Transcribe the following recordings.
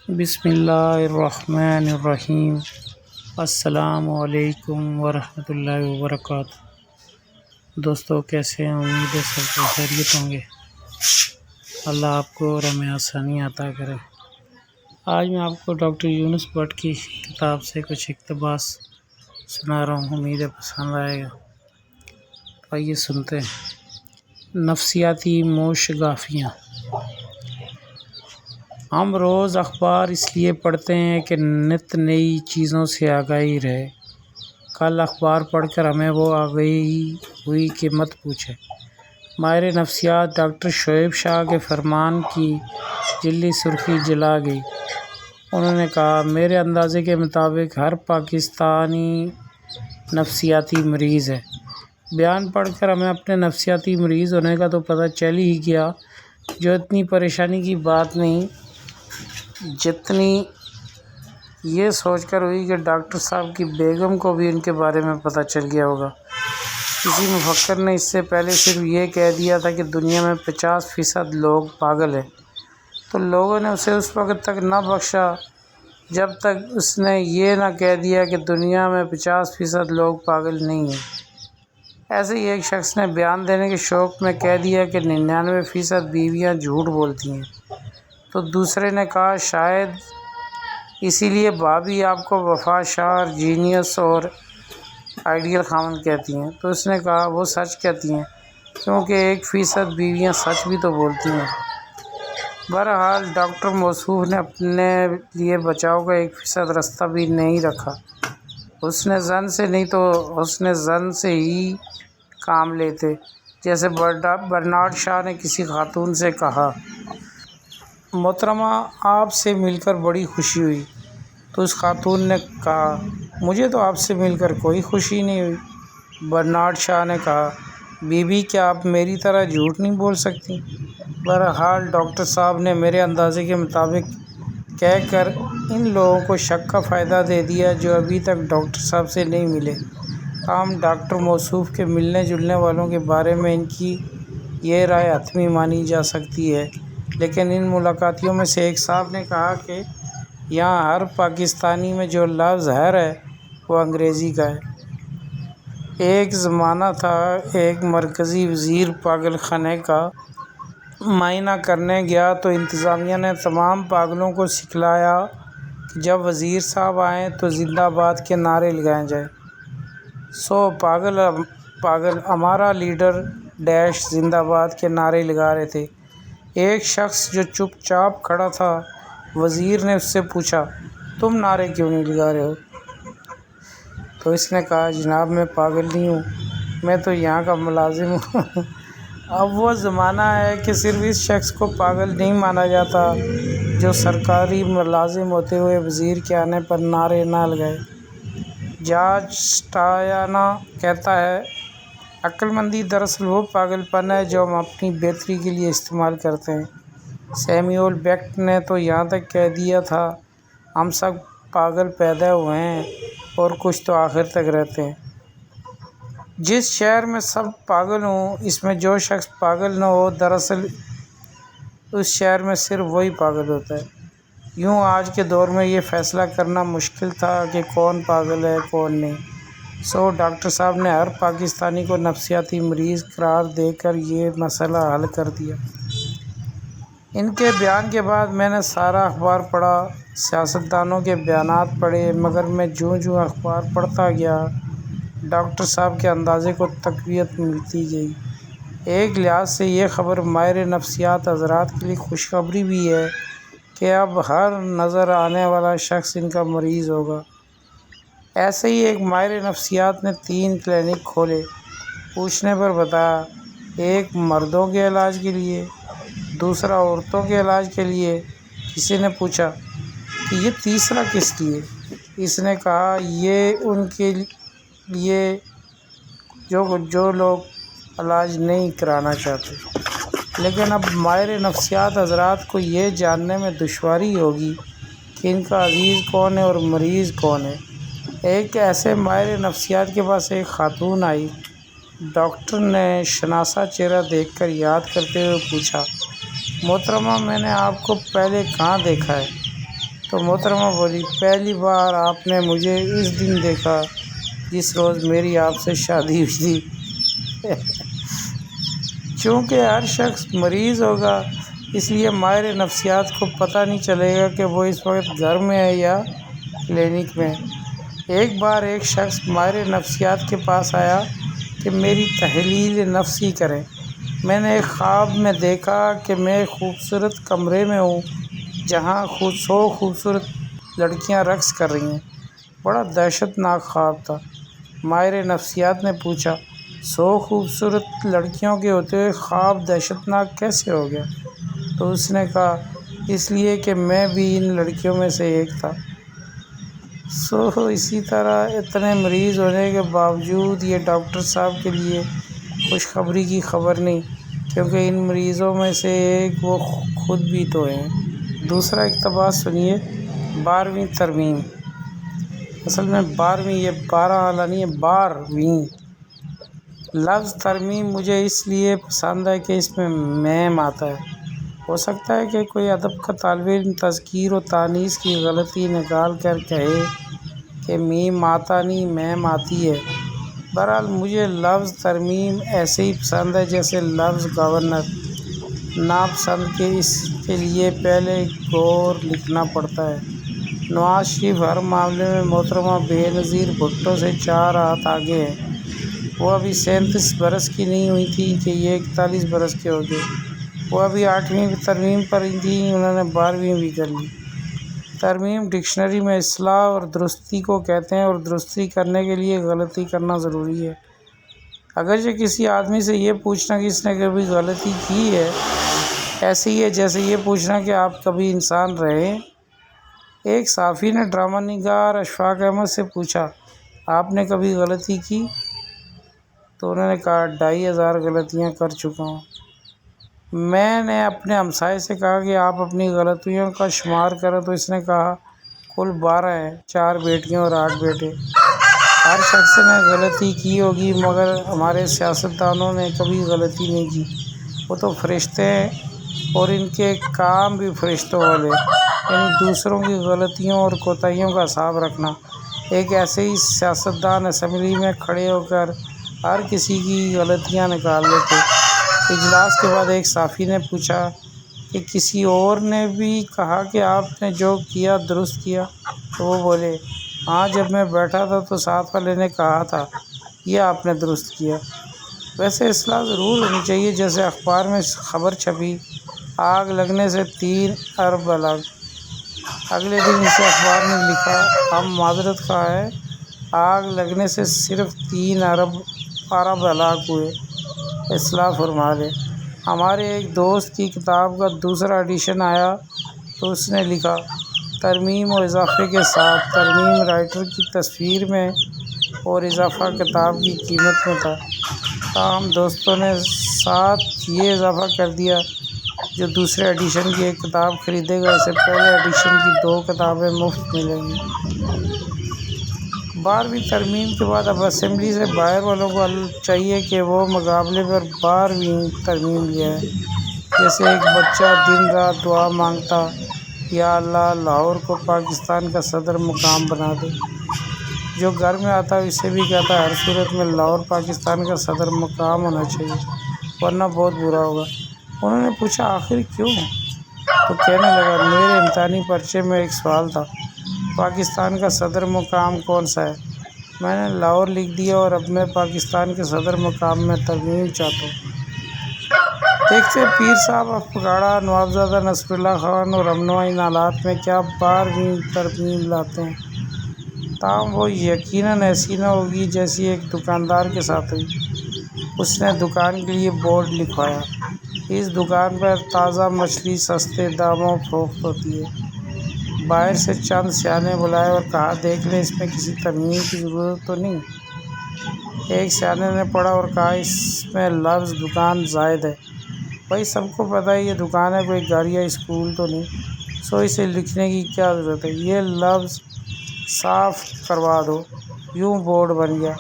بسم اللہ الرحمن الرحیم۔ السلام علیکم ورحمۃ اللہ وبرکاتہ۔ دوستو کیسے ہیں؟ امید ہے سب کو خیریت ہوں گے۔ اللہ آپ کو رحم آسانی عطا کرے۔ آج میں آپ کو ڈاکٹر یونس بٹ کی کتاب سے کچھ اقتباس سنا رہا ہوں، امید ہے پسند آئے گا۔ آئیے سنتے ہیں۔ نفسیاتی موشگافیاں۔ ہم روز اخبار اس لیے پڑھتے ہیں کہ نت نئی چیزوں سے آگاہی رہے۔ کل اخبار پڑھ کر ہمیں وہ آگاہی ہوئی کہ مت پوچھے۔ ماہر نفسیات ڈاکٹر شعیب شاہ کے فرمان کی جلی سرخی جلا گئی۔ انہوں نے کہا، میرے اندازے کے مطابق ہر پاکستانی نفسیاتی مریض ہے۔ بیان پڑھ کر ہمیں اپنے نفسیاتی مریض ہونے کا تو پتہ چل ہی گیا، جو اتنی پریشانی کی بات نہیں جتنی یہ سوچ کر ہوئی کہ ڈاکٹر صاحب کی بیگم کو بھی ان کے بارے میں پتہ چل گیا ہوگا۔ کسی مفکر نے اس سے پہلے صرف یہ کہہ دیا تھا کہ دنیا میں 50% لوگ پاگل ہیں، تو لوگوں نے اسے اس وقت تک نہ بخشا جب تک اس نے یہ نہ کہہ دیا کہ دنیا میں 50% لوگ پاگل نہیں ہیں۔ ایسے ہی ایک شخص نے بیان دینے کے شوق میں کہہ دیا کہ 99% بیویاں جھوٹ بولتی ہیں، تو دوسرے نے کہا شاید اسی لیے بھابھی آپ کو وفا شار، جینیس اور آئیڈیل خامن کہتی ہیں۔ تو اس نے کہا وہ سچ کہتی ہیں، کیونکہ 1% بیویاں سچ بھی تو بولتی ہیں۔ بہرحال ڈاکٹر موصوف نے اپنے لیے بچاؤ کا 1% راستہ بھی نہیں رکھا۔ حسن ظن سے نہیں تو حسن ظن سے ہی کام لیتے۔ جیسے برنارڈ شاہ نے کسی خاتون سے کہا، محترمہ آپ سے مل کر بڑی خوشی ہوئی۔ تو اس خاتون نے کہا، مجھے تو آپ سے مل کر کوئی خوشی نہیں ہوئی۔ برنارڈ شاہ نے کہا، بی بی کیا آپ میری طرح جھوٹ نہیں بول سکتی؟ بہرحال ڈاکٹر صاحب نے میرے اندازے کے مطابق کہہ کر ان لوگوں کو شک کا فائدہ دے دیا جو ابھی تک ڈاکٹر صاحب سے نہیں ملے۔ تاہم ڈاکٹر موصوف کے ملنے جلنے والوں کے بارے میں ان کی یہ رائے حتمی مانی جا سکتی ہے، لیکن ان ملاقاتیوں میں سے ایک صاحب نے کہا کہ یہاں ہر پاکستانی میں جو لفظ ہر ہے وہ انگریزی کا ہے۔ ایک زمانہ تھا، ایک مرکزی وزیر پاگل خانے کا معائنہ کرنے گیا تو انتظامیہ نے تمام پاگلوں کو سکھلایا کہ جب وزیر صاحب آئیں تو زندہ آباد کے نعرے لگائے جائیں۔ سو پاگل ہمارا لیڈر ڈیش زندہ آباد کے نعرے لگا رہے تھے۔ ایک شخص جو چپ چاپ کھڑا تھا، وزیر نے اس سے پوچھا، تم نعرے کیوں نہیں لگا رہے ہو؟ تو اس نے کہا، جناب میں پاگل نہیں ہوں، میں تو یہاں کا ملازم ہوں۔ اب وہ زمانہ ہے کہ صرف اس شخص کو پاگل نہیں مانا جاتا جو سرکاری ملازم ہوتے ہوئے وزیر کے آنے پر نعرے نہ لگائے۔ جارج سٹاینا کہتا ہے، عقل مندی دراصل وہ پاگل پن ہے جو ہم اپنی بہتری کے لیے استعمال کرتے ہیں۔ سیمیول بیکٹ نے تو یہاں تک کہہ دیا تھا، ہم سب پاگل پیدا ہوئے ہیں اور کچھ تو آخر تک رہتے ہیں۔ جس شہر میں سب پاگل ہوں، اس میں جو شخص پاگل نہ ہو، دراصل اس شہر میں صرف وہی پاگل ہوتا ہے۔ یوں آج کے دور میں یہ فیصلہ کرنا مشکل تھا کہ کون پاگل ہے کون نہیں۔ سو ڈاکٹر صاحب نے ہر پاکستانی کو نفسیاتی مریض قرار دے کر یہ مسئلہ حل کر دیا۔ ان کے بیان کے بعد میں نے سارا اخبار پڑھا، سیاستدانوں کے بیانات پڑھے، مگر میں جوں جوں اخبار پڑھتا گیا، ڈاکٹر صاحب کے اندازے کو تقویت ملتی گئی۔ ایک لحاظ سے یہ خبر ماہر نفسیات حضرات کے لیے خوشخبری بھی ہے کہ اب ہر نظر آنے والا شخص ان کا مریض ہوگا۔ ایسے ہی ایک ماہر نفسیات نے 3 کلینک کھولے۔ پوچھنے پر بتایا، ایک مردوں کے علاج کے لیے، دوسرا عورتوں کے علاج کے لیے۔ کسی نے پوچھا کہ یہ تیسرا کس لیے؟ اس نے کہا، یہ ان کے لیے جو لوگ علاج نہیں کرانا چاہتے۔ لیکن اب ماہر نفسیات حضرات کو یہ جاننے میں دشواری ہوگی کہ ان کا عزیز کون ہے اور مریض کون ہے۔ ایک ایسے ماہر نفسیات کے پاس ایک خاتون آئی۔ ڈاکٹر نے شناسا چہرہ دیکھ کر یاد کرتے ہوئے پوچھا، محترمہ میں نے آپ کو پہلے کہاں دیکھا ہے؟ تو محترمہ بولی پہلی بار آپ نے مجھے اس دن دیکھا جس روز میری آپ سے شادی ہوئی تھی۔ چونکہ ہر شخص مریض ہوگا اس لیے ماہر نفسیات کو پتہ نہیں چلے گا کہ وہ اس وقت گھر میں ہے یا کلینک میں۔ ایک بار ایک شخص ماہر نفسیات کے پاس آیا کہ میری تحلیل نفسی کرے۔ میں نے ایک خواب میں دیکھا کہ میں ایک خوبصورت کمرے میں ہوں جہاں 100 خوبصورت لڑکیاں رقص کر رہی ہیں۔ بڑا دہشت ناک خواب تھا۔ ماہر نفسیات نے پوچھا 100 خوبصورت لڑکیوں کے ہوتے ہوئے خواب دہشت ناک کیسے ہو گیا؟ تو اس نے کہا اس لیے کہ میں بھی ان لڑکیوں میں سے ایک تھا۔ اسی طرح اتنے مریض ہونے کے باوجود یہ ڈاکٹر صاحب کے لیے خوشخبری کی خبر نہیں، کیونکہ ان مریضوں میں سے ایک وہ خود بھی تو ہیں۔ دوسرا اقتباس سنیے، 12ویں ترمیم۔ اصل میں 12ویں، یہ 12 والا نہیں ہے، 12ویں۔ لفظ ترمیم مجھے اس لیے پسند ہے کہ اس میں میم آتا ہے۔ ہو سکتا ہے کہ کوئی ادب کا طالب علم تذکیر و تانیث کی غلطی نکال کر کہے کہ میم آتا نہیں، میم آتی ہے۔ بہرحال مجھے لفظ ترمیم ایسے ہی پسند ہے جیسے لفظ گورنر۔ ناپسند کہ اس کے لیے پہلے غور لکھنا پڑتا ہے۔ نواز شریف ہر معاملے میں محترمہ بے نظیر بھٹو سے 4 ہاتھ آگے ہیں۔ وہ ابھی 37 برس کی نہیں ہوئی تھی کہ یہ 41 برس کے ہو گئے۔ وہ ابھی 8ویں ترمیم پر ہی تھیں، انہوں نے 12ویں بھی کر لی۔ ترمیم ڈکشنری میں اصلاح اور درستی کو کہتے ہیں، اور درستی کرنے کے لیے غلطی کرنا ضروری ہے۔ اگرچہ کسی آدمی سے یہ پوچھنا کہ اس نے کبھی غلطی کی ہے ایسے ہی ہے جیسے یہ پوچھنا کہ آپ کبھی انسان رہے۔ ایک صحافی نے ڈرامہ نگار اشفاق احمد سے پوچھا آپ نے کبھی غلطی کی؟ تو انہوں نے کہا 2500 غلطیاں کر چکا ہوں۔ میں نے اپنے ہمسائے سے کہا کہ آپ اپنی غلطیوں کا شمار کریں تو اس نے کہا کل 12 ہیں، 4 بیٹیاں اور 8 بیٹے۔ ہر شخص نے غلطی کی ہوگی مگر ہمارے سیاستدانوں نے کبھی غلطی نہیں کی۔ وہ تو فرشتے ہیں اور ان کے کام بھی فرشتوں والے، یعنی دوسروں کی غلطیوں اور کوتاہیوں کا حساب رکھنا۔ ایک ایسے ہی سیاستدان اسمبلی میں کھڑے ہو کر ہر کسی کی غلطیاں نکال لیتے۔ اجلاس کے بعد ایک صحافی نے پوچھا کہ کسی اور نے بھی کہا کہ آپ نے جو کیا درست کیا؟ تو وہ بولے ہاں، جب میں بیٹھا تھا تو ساتھ والے نے کہا تھا یہ آپ نے درست کیا۔ ویسے اصلاح ضرور ہونی چاہیے، جیسے اخبار میں خبر چھپی آگ لگنے سے 3 ارب ہلاک۔ اگلے دن اسے اخبار نے لکھا ہم معذرت خواہ ہیں، آگ لگنے سے صرف 3 ارب ہلاک ہوئے، اصلاح فرما لیں۔ ہمارے ایک دوست کی کتاب کا دوسرا ایڈیشن آیا تو اس نے لکھا ترمیم و اضافے کے ساتھ، ترمیم رائٹر کی تصویر میں اور اضافہ کتاب کی قیمت میں تھا، تاہم دوستوں نے ساتھ یہ اضافہ کر دیا جو دوسرے ایڈیشن کی ایک کتاب خریدے گا اسے پہلے ایڈیشن کی 2 کتابیں مفت ملیں گی۔ 12ویں ترمیم کے بعد اب اسمبلی سے باہر والوں کو چاہیے کہ وہ مقابلے پر 12ویں ترمیم لے آئیں۔ جیسے ایک بچہ دن رات دعا مانگتا یا اللہ لاہور کو پاکستان کا صدر مقام بنا دے، جو گھر میں آتا ہے اسے بھی کہتا ہے ہر صورت میں لاہور پاکستان کا صدر مقام ہونا چاہیے ورنہ بہت برا ہوگا۔ انہوں نے پوچھا آخر کیوں؟ تو کہنے لگا میرے امتحانی پرچے میں ایک سوال تھا پاکستان کا صدر مقام کون سا ہے، میں نے لاہور لکھ دیا اور اب میں پاکستان کے صدر مقام میں ترمیم چاہتا ہوں۔ دیکھتے پیر صاحب آف پگاڑا، نوابزادہ نصر اللہ خان اور رہنما ان حالات میں کیا 12ویں ترمیم لاتے ہیں۔ تاہم وہ یقیناً ایسی نہ ہوگی جیسی ایک دکاندار کے ساتھ ہوئی۔ اس نے دکان کے لیے بورڈ لکھوایا اس دکان پر تازہ مچھلی سستے داموں فروخت ہوتی ہے۔ باہر سے چند سیانے بلائے اور کہا دیکھ لیں اس میں کسی ترمیم کی ضرورت تو نہیں۔ ایک سیانے نے پڑھا اور کہا اس میں لفظ دکان زائد ہے، بھائی سب کو پتہ ہے یہ دکان ہے، کوئی گھر یا اسکول تو نہیں، سو اسے لکھنے کی کیا ضرورت ہے، یہ لفظ صاف کروا دو۔ یوں بورڈ بن گیا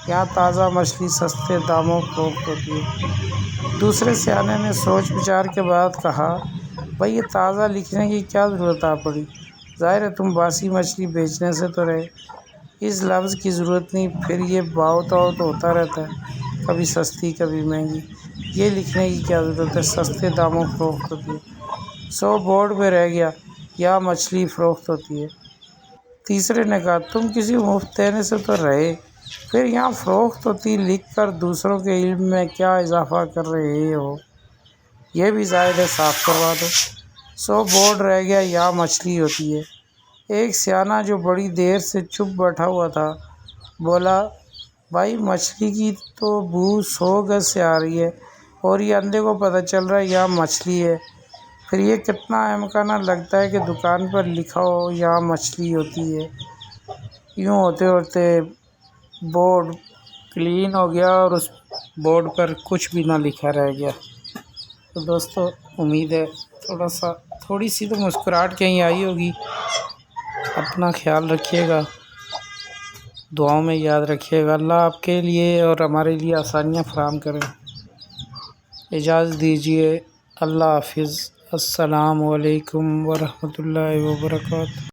یہاں تازہ مچھلی سستے داموں فروخت ہوتی ہے۔ دوسرے سیانے نے سوچ بچار کے بعد کہا بھائی یہ تازہ لکھنے کی کیا ضرورت آ پڑی، ظاہر ہے تم باسی مچھلی بیچنے سے تو رہے، اس لفظ کی ضرورت نہیں، پھر یہ باؤ تاؤ تو ہوتا رہتا ہے، کبھی سستی کبھی مہنگی، یہ لکھنے کی کیا ضرورت ہے سستے داموں فروخت ہوتی ہے۔ 100 بورڈ پہ رہ گیا یا مچھلی فروخت ہوتی ہے۔ تیسرے نے کہا تم کسی مفت دینے سے تو رہے، پھر یہاں فروخت ہوتی لکھ کر دوسروں کے علم میں کیا اضافہ کر رہے ہو، یہ بھی زائد ہے صاف کروا دو۔ 100 بورڈ رہ گیا یا مچھلی ہوتی ہے۔ ایک سیانا جو بڑی دیر سے چپ بیٹھا ہوا تھا بولا بھائی مچھلی کی تو بو 100 گز سے آ رہی ہے اور یہ اندھے کو پتہ چل رہا ہے یہاں مچھلی ہے، پھر یہ کتنا امکانہ لگتا ہے کہ دکان پر لکھا ہو یہاں مچھلی ہوتی ہے۔ یوں ہوتے ہوتے بورڈ کلین ہو گیا اور اس بورڈ پر کچھ بھی نہ لکھا رہ گیا۔ تو دوستو امید ہے تھوڑی سی تو مسکراہٹ کہیں آئی ہوگی۔ اپنا خیال رکھیے گا، دعاؤں میں یاد رکھیے گا، اللہ آپ کے لیے اور ہمارے لیے آسانیاں فراہم کریں۔ اجازت دیجیے، اللہ حافظ، السلام علیکم ورحمۃ اللہ وبرکاتہ۔